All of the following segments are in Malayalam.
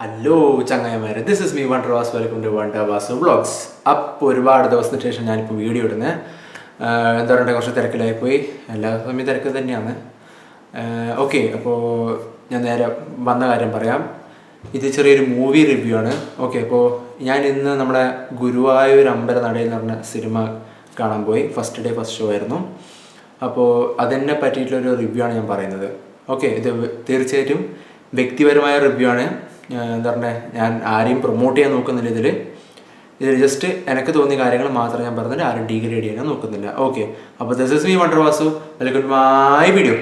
ഹലോ ചങ്ങായിമാരെ, this is me wonder Vas. Welcome to wonder Vasu vlogs. അപ്പോൾ ഒരുപാട് ദിവസത്തിന് ശേഷം ഞാനിപ്പോൾ വീഡിയോ ഇടുന്നത്. എന്താ പറയുക, കുറച്ച് തിരക്കിലായിപ്പോയി. എല്ലാ സമയം തിരക്ക് തന്നെയാണ്. ഓക്കെ, അപ്പോൾ ഞാൻ നേരെ വന്ന കാര്യം പറയാം. ഇത് ചെറിയൊരു മൂവി റിവ്യൂ ആണ്. ഓക്കെ, അപ്പോൾ ഞാൻ ഇന്ന് നമ്മുടെ ഗുരുവായൂർ അമ്പലനടയിൽ എന്ന് പറഞ്ഞ സിനിമ കാണാൻ പോയി. ഫസ്റ്റ് ഡേ ഫസ്റ്റ് ഷോ ആയിരുന്നു. അപ്പോൾ അതിനെ പറ്റിയിട്ടുള്ളൊരു റിവ്യൂ ആണ് ഞാൻ പറയുന്നത്. ഓക്കെ, ഇത് തീർച്ചയായിട്ടും വ്യക്തിപരമായ റിവ്യൂ ആണ്. എന്താ പറയുക, ഞാൻ ആരെയും പ്രൊമോട്ട് ചെയ്യാൻ നോക്കുന്നില്ല. ഇതിൽ ജസ്റ്റ് എനിക്ക് തോന്നിയ കാര്യങ്ങൾ മാത്രം ഞാൻ പറഞ്ഞിട്ട് ആരും ഡീഗ്രേഡ് ചെയ്യാൻ നോക്കുന്നില്ല. ഓക്കെ, അപ്പോൾ this is me Wonder Vasu. Welcome to my video.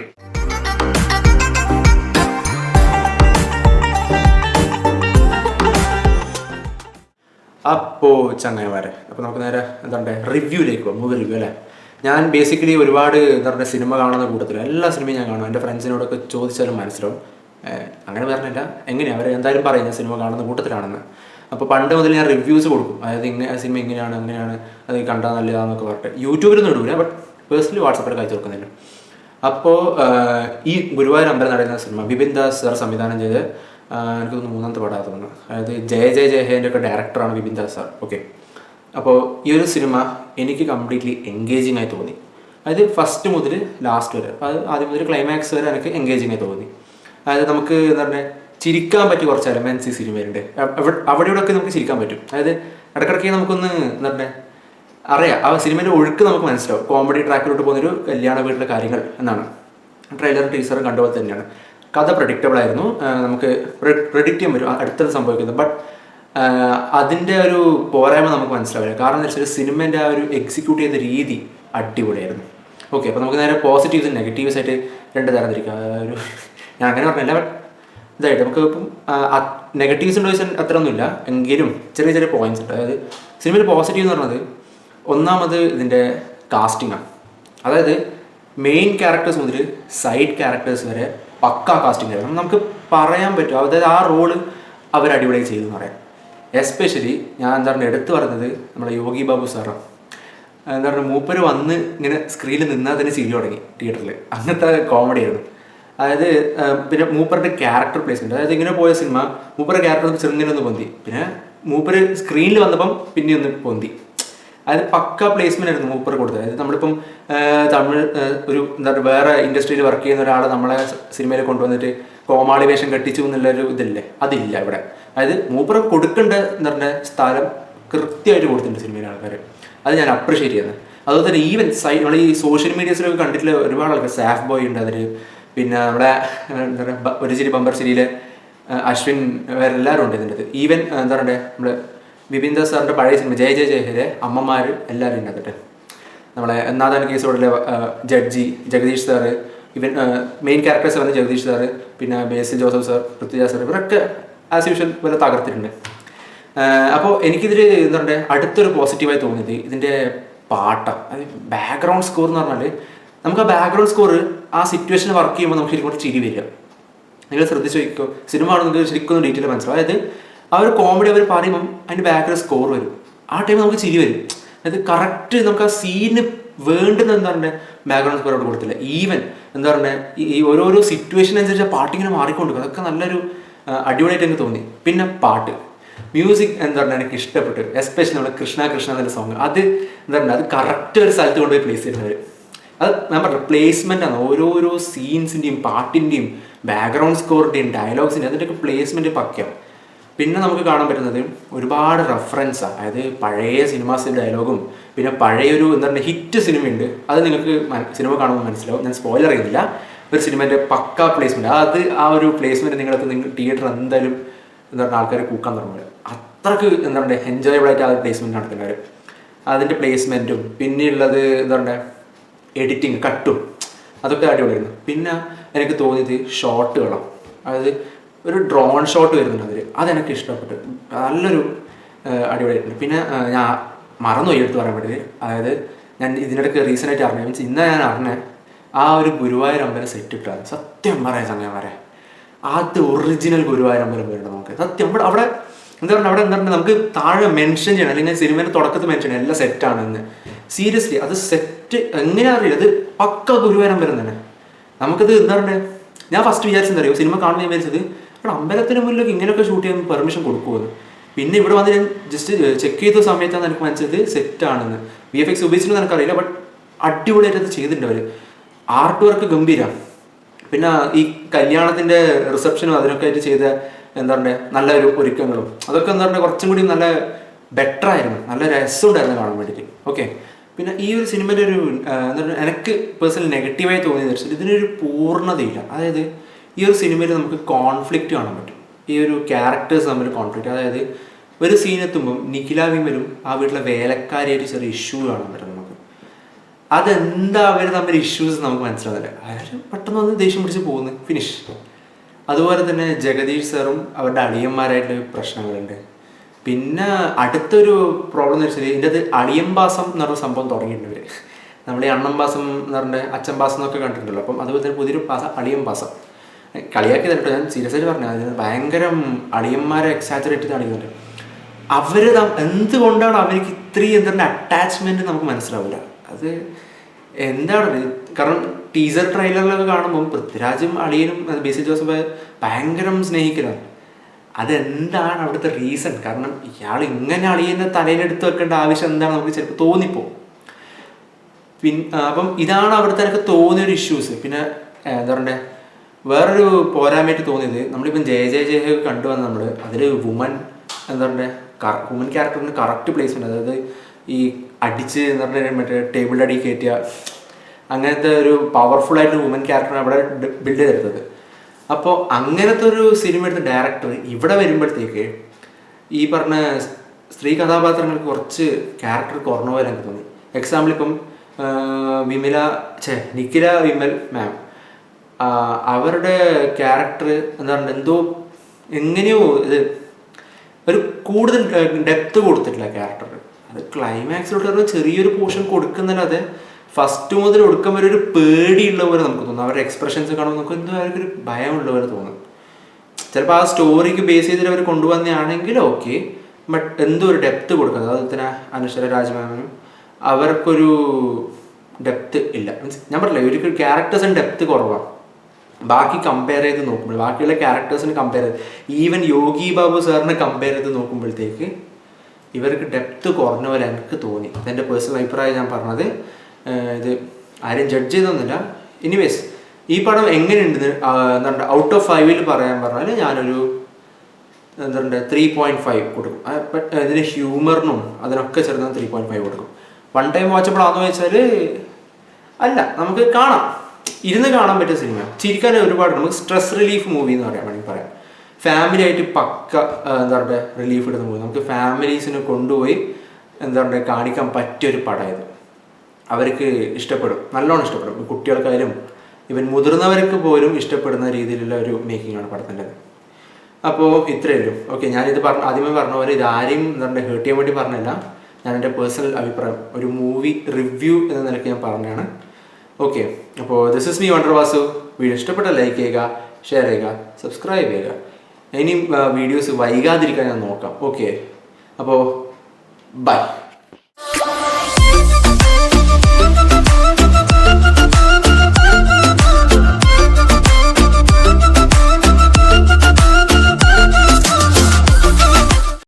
അപ്പോൾ ചങ്ങായിമാരെ, അപ്പോൾ നമുക്ക് നേരെ എന്താ പറയുക റിവ്യൂയിലേക്ക് പോകാം. മൂവി റിവ്യൂ അല്ലേ. ഞാൻ ബേസിക്കലി ഒരുപാട് എന്താ പറയുക സിനിമ കാണുന്ന കൂട്ടത്തിലും എല്ലാ സിനിമയും ഞാൻ കാണും. എൻ്റെ ഫ്രണ്ട്സിനോടൊക്കെ ചോദിച്ചാലും മനസ്സിലാവും. അങ്ങനെ പറഞ്ഞില്ല, എങ്ങനെയാണ് അവർ എന്തായാലും പറയും ഞാൻ സിനിമ കാണുന്ന കൂട്ടത്തിലാണെന്ന്. അപ്പോൾ പണ്ട് മുതൽ ഞാൻ റിവ്യൂസ് കൊടുക്കും. അതായത് ഇങ്ങനെ സിനിമ ഇങ്ങനെയാണ് അങ്ങനെയാണ്, അത് കണ്ടാൽ നല്ലതാണെന്നൊക്കെ പറഞ്ഞിട്ട് യൂട്യൂബിലൊന്നും ഇടൂല, ബട്ട് പേഴ്സണലി വാട്സപ്പിൽ അയച്ചു കൊടുക്കുന്നില്ല. അപ്പോൾ ഈ ഗുരുവായൂർ അമ്പലം നടക്കുന്ന സിനിമ വിപിൻ ദാസ് സാർ സംവിധാനം ചെയ്ത്, എനിക്ക് തോന്നുന്നു മൂന്നാമത്തെ പടാ തോന്നുന്നു. അതായത് ജയ ഹേൻ്റെ ഒക്കെ ഡയറക്ടറാണ് വിപിൻ ദാസ് സാർ. ഓക്കെ, അപ്പോൾ ഈ ഒരു സിനിമ എനിക്ക് കംപ്ലീറ്റ്ലി എൻഗേജിങ് ആയി തോന്നി. അതായത് ഫസ്റ്റ് മുതൽ ലാസ്റ്റ് വരെ, അത് ആദ്യം മുതൽ ക്ലൈമാക്സ് വരെ എനിക്ക് എൻഗേജിങ് ആയി തോന്നി. അതായത് നമുക്ക് എന്താ പറയുക ചിരിക്കാൻ പറ്റിയ കുറച്ച് എലമെൻറ്റ്സ് ഈ സിനിമയിലുണ്ട്. അവിടെയോടൊക്കെ നമുക്ക് ചിരിക്കാൻ പറ്റും. അതായത് ഇടയ്ക്കിടയ്ക്ക് നമുക്കൊന്ന് എന്താ പറയുക അറിയാം, ആ സിനിമയുടെ ഒഴുക്ക് നമുക്ക് മനസ്സിലാവും. കോമഡി ട്രാക്കിലോട്ട് പോകുന്നൊരു കല്യാണ വീട്ടിലെ കാര്യങ്ങൾ എന്നാണ് ട്രെയിലറും ടീസറും കണ്ടുപോലെ തന്നെയാണ്. കഥ പ്രഡിക്റ്റബിൾ ആയിരുന്നു. നമുക്ക് പ്രെഡിക്റ്റ് ചെയ്യാൻ പറ്റും അടുത്തത് സംഭവിക്കുന്നത്. ബട്ട് അതിൻ്റെ ഒരു പോരായ്മ നമുക്ക് മനസ്സിലാവില്ല. കാരണം എന്താ വെച്ചാൽ സിനിമേൻ്റെ ആ ഒരു എക്സിക്യൂട്ട് ചെയ്യുന്ന രീതി അടിപൊളിയായിരുന്നു. ഓക്കെ, അപ്പോൾ നമുക്ക് നേരെ പോസിറ്റീവ്സും നെഗറ്റീവ്സ് ആയിട്ട് രണ്ട് തരം തിരിക്കാം. ഒരു ഞാൻ അങ്ങനെ പറഞ്ഞില്ല, ബട്ട് ഇതായിട്ട് നമുക്ക് ഇപ്പം നെഗറ്റീവ്സ് ഉണ്ടോ ചോദിച്ചാൽ അത്ര ഒന്നുമില്ല, എങ്കിലും ചെറിയ ചെറിയ പോയിന്റ്സ് ഉണ്ട്. അതായത് സിനിമയിൽ പോസിറ്റീവ് എന്ന് പറഞ്ഞത് ഒന്നാമത് ഇതിൻ്റെ കാസ്റ്റിംഗാണ്. അതായത് മെയിൻ ക്യാരക്ടേഴ്സ് മുതൽ സൈഡ് ക്യാരക്ടേഴ്സ് വരെ പക്കാ കാസ്റ്റിംഗ് ആയിരുന്നു. നമുക്ക് പറയാൻ പറ്റും, അതായത് ആ റോള് അവർ അടിപൊളിയായി ചെയ്തു എന്ന് പറയാം. എസ്പെഷ്യലി ഞാൻ എന്താ പറയുക എടുത്തു പറഞ്ഞത് നമ്മുടെ യോഗി ബാബു സാറാണ്. എന്താ പറയുക മൂപ്പര് വന്ന് ഇങ്ങനെ സ്ക്രീനിൽ നിന്നാൽ തന്നെ ചിരി തുടങ്ങി തിയേറ്ററിൽ. അങ്ങനത്തെ കോമഡി ആയിരുന്നു. അതായത് പിന്നെ മൂപ്പറുടെ ക്യാരക്ടർ പ്ലേസ്മെൻറ്റ്, അതായത് ഇങ്ങനെ പോയ സിനിമ മൂപ്പറുടെ ക്യാരക്ടർ ചെറുങ്ങനെ ഒന്ന് പൊന്തി, പിന്നെ മൂപ്പര് സ്ക്രീനിൽ വന്നപ്പം പിന്നെ ഒന്ന് പൊന്തി. അതായത് പക്ക പ്ലേസ്മെൻ്റ് ആയിരുന്നു മൂപ്പർ കൊടുത്തത്. അതായത് നമ്മളിപ്പം തമിഴ് ഒരു എന്താ പറയുക വേറെ ഇൻഡസ്ട്രിയിൽ വർക്ക് ചെയ്യുന്ന ഒരാളെ നമ്മളെ സിനിമയിൽ കൊണ്ടുവന്നിട്ട് കോമാളി വേഷം കെട്ടിച്ചു എന്നുള്ളൊരു ഇതില്ലേ, അതില്ല ഇവിടെ. അതായത് മൂപ്പർ കൊടുക്കേണ്ട എന്താ പറയുക സ്ഥലം കൃത്യമായിട്ട് കൊടുത്തിട്ടുണ്ട് സിനിമയിലെ ആൾക്കാർ. അത് ഞാൻ അപ്രിഷ്യേറ്റ് ചെയ്യുന്നത്. അതുപോലെ തന്നെ ഈവൻ നമ്മൾ ഈ സോഷ്യൽ മീഡിയസിലൊക്കെ കണ്ടിട്ടുള്ള ഒരുപാട് ആൾക്കാർ, സാഫ് ബോയ് ഉണ്ട് അതിൽ, പിന്നെ നമ്മുടെ എന്താ പറയുക ഒരു ചിരി ബമ്പർ ചിരിയിലെ അശ്വിൻ, വേറെ എല്ലാവരും ഉണ്ട് ഇതിൻ്റെ. ഈവൻ എന്താ പറയുക നമ്മുടെ വിപിൻ ദാസ് സാറിൻ്റെ പഴയ സിനിമ ജയയിലെ അമ്മമാർ എല്ലാവരും ഉണ്ട് അതിട്ട്. നമ്മളെ എന്നാതാണ് കേസോടിലെ ജഡ്ജി ജഗദീഷ് സാറ്, ഇവൻ മെയിൻ ക്യാരക്ടേഴ്സ് വന്ന് ജഗദീഷ് സാറ്, പിന്നെ ബേസിൽ ജോസഫ് സാർ, പൃഥ്വിരാജ് സാർ, ഇവരൊക്കെ ആസ് യൂഷ്വൽ പോലെ തകർത്തിട്ടുണ്ട്. അപ്പോൾ എനിക്കിതിൽ എന്താ പറയുക അടുത്തൊരു പോസിറ്റീവായി തോന്നിയത് ഇതിൻ്റെ പാട്ടാണ്. അത് ബാക്ക്ഗ്രൗണ്ട് സ്കോർ എന്ന് പറഞ്ഞാൽ നമുക്ക് ആ ബാക്ക്ഗ്രൗണ്ട് സ്കോർ ആ സിറ്റുവേഷനിൽ വർക്ക് ചെയ്യുമ്പോൾ നമുക്ക് ശരിക്കും കൂടെ ചിരി വരിക. നിങ്ങൾ ശ്രദ്ധിച്ച് നോക്കിക്കോ, സിനിമ കാണുന്നത് ശരിക്കും ഒന്ന് ഡീറ്റെയിൽ മനസ്സിലാവും. അതായത് ആ ഒരു കോമഡി അവർ പറയുമ്പം അതിൻ്റെ ബാക്ക്ഗ്രൗണ്ട് സ്കോർ വരും. ആ ടൈം നമുക്ക് ചിരി വരും. അതായത് കറക്റ്റ് നമുക്ക് ആ സീന് വേണ്ടുന്ന എന്താ പറയുക ബാക്ക്ഗ്രൗണ്ട് സ്കോർ അവിടെ കൊടുത്തില്ല. ഈവൻ എന്താ പറയുക ഈ ഓരോരോ സിറ്റുവേഷൻ അനുസരിച്ച് ആ പാട്ടിങ്ങനെ മാറിക്കൊണ്ടിരിക്കും. അതൊക്കെ നല്ലൊരു അടിപൊളിയായിട്ട് എനിക്ക് തോന്നി. പിന്നെ പാട്ട് മ്യൂസിക് എന്താ പറയുക എനിക്ക് ഇഷ്ടപ്പെട്ടു. എസ്പെഷ്യലി നമ്മുടെ കൃഷ്ണ എന്നുള്ള സോങ്, അത് എന്താ പറയുക അത് കറക്റ്റ് ഒരു സ്ഥലത്ത് കൊണ്ടുപോയി പ്ലേസ് ചെയ്യുന്നവർ. അത് ഞാൻ പറഞ്ഞ പ്ലേസ്മെൻ്റ് ആണ്. ഓരോരോ സീൻസിൻ്റെയും പാട്ടിൻ്റെയും ബാക്ക്ഗ്രൗണ്ട് സ്കോറിൻ്റെയും ഡയലോഗ്സിൻ്റെയും അതിൻ്റെയൊക്കെ പ്ലേസ്മെൻറ്റ് പക്കയാണ്. പിന്നെ നമുക്ക് കാണാൻ പറ്റുന്നത് ഒരുപാട് റെഫറൻസാണ്. അതായത് പഴയ സിനിമാസിൻ്റെ ഡയലോഗും പിന്നെ പഴയൊരു എന്താ പറയുക ഹിറ്റ് സിനിമയുണ്ട്. അത് നിങ്ങൾക്ക് സിനിമ കാണുമ്പോൾ മനസ്സിലാവും. ഞാൻ സ്പോയിലർ ചെയ്യുന്നില്ല. ഒരു സിനിമേൻ്റെ പക്ക പ്ലേസ്മെൻറ്റ്, അത് ആ ഒരു പ്ലേസ്മെൻറ്റ് നിങ്ങൾ തിയേറ്റർ എന്തായാലും എന്താ പറയുക ആൾക്കാർ കൂക്കാൻ തുടങ്ങുക. അത്രക്ക് എന്താ പറയുക എൻജോയബിളായിട്ട് ആ ഒരു പ്ലേസ്മെൻറ്റ് നടത്തുന്നവർ. അതിൻ്റെ പ്ലേസ്മെൻറ്റും പിന്നെയുള്ളത് എന്താ പറയുക എഡിറ്റിങ് കട്ടും അതൊക്കെ അടിപൊളിയായിരുന്നു. പിന്നെ എനിക്ക് തോന്നിയത് ഷോട്ടുകളാണ്. അതായത് ഒരു ഡ്രോൺ ഷോട്ട് വരുന്നുണ്ട് അതിൽ, അതെനിക്ക് ഇഷ്ടപ്പെട്ടു. നല്ലൊരു അടിപൊളിയായിട്ടുണ്ട്. പിന്നെ ഞാൻ മറന്നുപോയി എടുത്ത് പറയാൻ വേണ്ടി, അതായത് ഞാൻ ഇതിനിടയ്ക്ക് റീസെൻ്റായിട്ട് അറിഞ്ഞ മീൻസ് ഇന്ന് ഞാൻ അറിഞ്ഞ ആ ഒരു ഗുരുവായൂർ അമ്പലം സെറ്റ് ഇട്ടാണ്. സത്യം പറയാം സമയം പറയാം, അത് ഒറിജിനൽ ഗുരുവായൂർ അമ്പലം വരുന്നുണ്ട് നമുക്ക്. സത്യം അവിടെ എന്താ പറയുക അവിടെ എന്താ പറയുക നമുക്ക് താഴെ മെൻഷൻ ചെയ്യണം, അല്ലെങ്കിൽ സിനിമയുടെ തുടക്കത്തിൽ മെൻഷൻ ചെയ്യണം എല്ലാം സെറ്റാണെന്ന്. സീരിയസ്ലി അത് സെറ്റ് എങ്ങനെയാ അറിയില്ല, അത് പക്ക ഗുരുവായൂർ അമ്പലം തന്നെ. നമുക്കത് എന്താ പറയുക ഞാൻ ഫസ്റ്റ് വിചാരിച്ചെന്തറിയോ സിനിമ കാണുമ്പോൾ വിചാരിച്ചത് കാരണം അമ്പലത്തിന് മുന്നിലൊക്കെ ഇങ്ങനെയൊക്കെ ഷൂട്ട് ചെയ്യാൻ പെർമിഷൻ കൊടുക്കുമെന്ന്. പിന്നെ ഇവിടെ വന്ന് ഞാൻ ജസ്റ്റ് ചെക്ക് ചെയ്ത സമയത്താണ് എനിക്ക് മനസ്സിലത് സെറ്റാണെന്ന്. VFX ഉപയോഗിച്ചിട്ട് എനിക്കറിയില്ല, ബട്ട് അടിപൊളിയായിട്ട് അത് ചെയ്തിട്ടുണ്ട് അവർ. ആർട്ട് വർക്ക് ഗംഭീരം. പിന്നെ ഈ കല്യാണത്തിൻ്റെ റിസപ്ഷനും അതിനൊക്കെ ആയിട്ട് ചെയ്ത എന്താ പറയുക നല്ല ഒരു ഒരുക്കങ്ങളും അതൊക്കെ എന്താ പറയുക കുറച്ചും കൂടി നല്ല ബെറ്റർ ആയിരുന്നു, നല്ല രസമുണ്ടായിരുന്നു കാണാൻ വേണ്ടിയിട്ട്. ഓക്കെ, പിന്നെ ഈ ഒരു സിനിമയുടെ ഒരു എന്താ പറയുക എനിക്ക് പേഴ്സണലി നെഗറ്റീവായി തോന്നിയെന്ന് വെച്ചാൽ ഇതിനൊരു പൂർണ്ണതയില്ല. അതായത് ഈ ഒരു സിനിമയിൽ നമുക്ക് കോൺഫ്ലിക്റ്റ് കാണാൻ പറ്റും, ഈ ഒരു ക്യാരക്ടേഴ്സ് തമ്മിൽ കോൺഫ്ലിക്റ്റ്. അതായത് ഒരു സീനെത്തുമ്പം നിഖില വിമലും ആ വീട്ടിലെ വേലക്കാരിയായിട്ട് ചെറിയ ഇഷ്യൂ കാണാൻ പറ്റും നമുക്ക്. അതെന്താ അവർ തമ്മിൽ ഇഷ്യൂസ് നമുക്ക് മനസ്സിലാവില്ല. അവർ പെട്ടെന്ന് വന്ന് ദേഷ്യം പിടിച്ച് പോകുന്നു, ഫിനിഷ്. അതുപോലെ തന്നെ ജഗദീഷ് സാറും അവരുടെ അളിയന്മാരായിട്ട് പ്രശ്നങ്ങളുണ്ട്. പിന്നെ അടുത്തൊരു പ്രോബ്ലം എന്ന് വെച്ചാൽ ഇതിൻ്റെ അത് അളിയംബാസം എന്ന് പറഞ്ഞ സംഭവം തുടങ്ങിയിട്ടുണ്ട് ഇവർ. നമ്മൾ ഈ അണ്ണംബാസം എന്ന് പറഞ്ഞ അച്ഛൻബാസം എന്നൊക്കെ കണ്ടിട്ടുണ്ടല്ലോ. അപ്പം അതുപോലെ തന്നെ പുതിയൊരു പാസം അളിയംബാസം കളിയാക്കി തരട്ടോ, ഞാൻ സീരിയസ് ആയിട്ട് പറഞ്ഞു. അതിന് ഭയങ്കര അളിയന്മാരെ എക്സാജറേറ്റ് ചെയ്ത് കാണിക്കുന്നുണ്ട്. അവർ എന്തുകൊണ്ടാണ് അവർക്ക് ഇത്രയും എന്താ അറ്റാച്ച്മെൻറ്റ് നമുക്ക് മനസ്സിലാവില്ല. അത് എന്താണ്, കാരണം ടീസർ ട്രെയിലറിലൊക്കെ കാണുമ്പോൾ പൃഥ്വിരാജും അളിയനും ബേസിൽ ജോസഫ് ഭയങ്കര സ്നേഹിക്കലാണ്. അതെന്താണ് അവിടുത്തെ റീസൺ? കാരണം ഇയാൾ ഇങ്ങനെ അളിയൻ്റെ തലയിലെടുത്ത് വെക്കേണ്ട ആവശ്യം എന്താണ് നമുക്ക് ചിലപ്പോൾ തോന്നിപ്പോ. അപ്പം ഇതാണ് അവിടുത്തെ എനിക്ക് തോന്നിയൊരു ഇഷ്യൂസ്. പിന്നെ എന്താ പറയണ്ടേ, വേറൊരു പോരായ്മയായിട്ട് തോന്നിയത് നമ്മളിപ്പം ജയ കണ്ടുവന്ന് നമ്മൾ അതിൽ വുമൻ എന്താ പറയണ്ടേ വുമൻ ക്യാരക്ടറിന് കറക്റ്റ് പ്ലേസ്മെൻറ്റ്. അതായത് ഈ അടിച്ച് എന്ന് പറഞ്ഞാൽ മറ്റേ ടേബിളിൻ്റെ അടി കയറ്റിയ അങ്ങനത്തെ ഒരു പവർഫുള്ളായിട്ട് വുമൻ ക്യാരക്ടറാണ് അവിടെ ബിൽഡ് ചെയ്തെടുത്തത്. അപ്പോൾ അങ്ങനത്തെ ഒരു സിനിമ എടുത്ത ഡയറക്ടർ ഇവിടെ വരുമ്പോഴത്തേക്ക് ഈ പറഞ്ഞ സ്ത്രീ കഥാപാത്രങ്ങൾക്ക് കുറച്ച് ക്യാരക്ടർ കുറഞ്ഞ പോലെ എനിക്ക് തോന്നി. എക്സാമ്പിൾ ഇപ്പം നിഖില വിമൽ മാം, അവരുടെ ക്യാരക്ടർ എന്താ പറയുക എന്തോ എങ്ങനെയോ ഇത് ഒരു കൂടുതൽ ഡെപ്ത് കൊടുത്തിട്ടില്ല ക്യാരക്ടർ. അത് ക്ലൈമാക്സിലോട്ട് പറഞ്ഞാൽ ചെറിയൊരു പോർഷൻ കൊടുക്കുന്നല്ലാതെ ഫസ്റ്റ് മുതൽ ഒടുക്കം വരെ ഒരു പേടിയുള്ള പോലെ നമുക്ക് തോന്നും. അവരുടെ എക്സ്പ്രഷൻസ് കാണുമ്പോൾ നമുക്ക് എന്തോ അവർക്കൊരു ഭയമുള്ള പോലെ തോന്നും. ചിലപ്പോൾ ആ സ്റ്റോറിക്ക് ബേസ് ചെയ്തിട്ട് അവർ കൊണ്ടുവന്നതാണെങ്കിൽ ഓക്കെ, ബട്ട് എന്തോ ഒരു ഡെപ്ത് കൊടുക്കുന്നത്. അതുപോലെ തന്നെ അനശ്വര രാജ്മാമനും അവർക്കൊരു ഡെപ്ത് ഇല്ല. മീൻസ് ഞാൻ പറഞ്ഞില്ല, ഇവർക്ക് ക്യാരക്ടേഴ്സിന് ഡെപ്ത് കുറവാണ്. ബാക്കി കമ്പയർ ചെയ്ത് നോക്കുമ്പോൾ ബാക്കിയുള്ള ക്യാരക്ടേഴ്സിന് കമ്പയർ ചെയ്ത് ഈവൻ യോഗി ബാബു സാറിനെ കമ്പയർ ചെയ്ത് നോക്കുമ്പോഴത്തേക്ക് ഇവർക്ക് ഡെപ്ത് കുറഞ്ഞ പോലെ എനിക്ക് തോന്നി. അതെൻ്റെ പേഴ്സണൽ അഭിപ്രായം ഞാൻ പറഞ്ഞത്. ഇത് ആരും ജഡ്ജ് ചെയ്തൊന്നുമില്ല. എനിവേസ് ഈ പടം എങ്ങനെയുണ്ട് എന്താ ഔട്ട് ഓഫ് 5 പറയാൻ പറഞ്ഞാൽ ഞാനൊരു എന്താ 3.5 കൊടുക്കും. ബട്ട് ഇതിന് ഹ്യൂമറിനും അതിനൊക്കെ ചേർന്ന് 3.5 കൊടുക്കും. വൺ ടൈം വാച്ചബിൾ ആണെന്ന് വെച്ചാൽ അല്ല, നമുക്ക് കാണാം, ഇരുന്ന് കാണാൻ പറ്റിയ സിനിമ. ചിരിക്കാൻ ഒരുപാട് നമുക്ക് സ്ട്രെസ് റിലീഫ് മൂവി എന്ന് വേണമെങ്കിൽ പറയാം. ഫാമിലി ആയിട്ട് പക്ക എന്താ പറയുക റിലീഫ് ഇടുന്ന മൂവി. നമുക്ക് ഫാമിലീസിനെ കൊണ്ടുപോയി എന്താ പറയുക കാണിക്കാൻ പറ്റിയൊരു പടമായത്. അവർക്ക് ഇഷ്ടപ്പെടും, നല്ലോണം ഇഷ്ടപ്പെടും. കുട്ടികൾക്കായാലും ഇവൻ മുതിർന്നവർക്ക് പോലും ഇഷ്ടപ്പെടുന്ന രീതിയിലുള്ള ഒരു മേക്കിംഗ് ആണ് പടത്തിൻ്റെത്. അപ്പോൾ ഇത്രയേ ഉള്ളൂ. ഓക്കെ, ഞാനിത് ആദ്യമേ പറഞ്ഞ പോലെ ഇത് ആരെയും എന്താ പറയുക ഹേർട്ട് ചെയ്യാൻ വേണ്ടി പറഞ്ഞല്ല. ഞാൻ എൻ്റെ പേഴ്സണൽ അഭിപ്രായം ഒരു മൂവി റിവ്യൂ എന്ന നിലയ്ക്ക് ഞാൻ പറഞ്ഞതാണ്. ഓക്കെ, അപ്പോൾ this is me Wonder Vasu. Video ഇഷ്ടപ്പെട്ടാൽ ലൈക്ക് ചെയ്യുക, ഷെയർ ചെയ്യുക, സബ്സ്ക്രൈബ് ചെയ്യുക. ഇനിയും വീഡിയോസ് വൈകാതിരിക്കാൻ ഞാൻ നോക്കാം. ഓക്കെ, അപ്പോൾ ബൈ.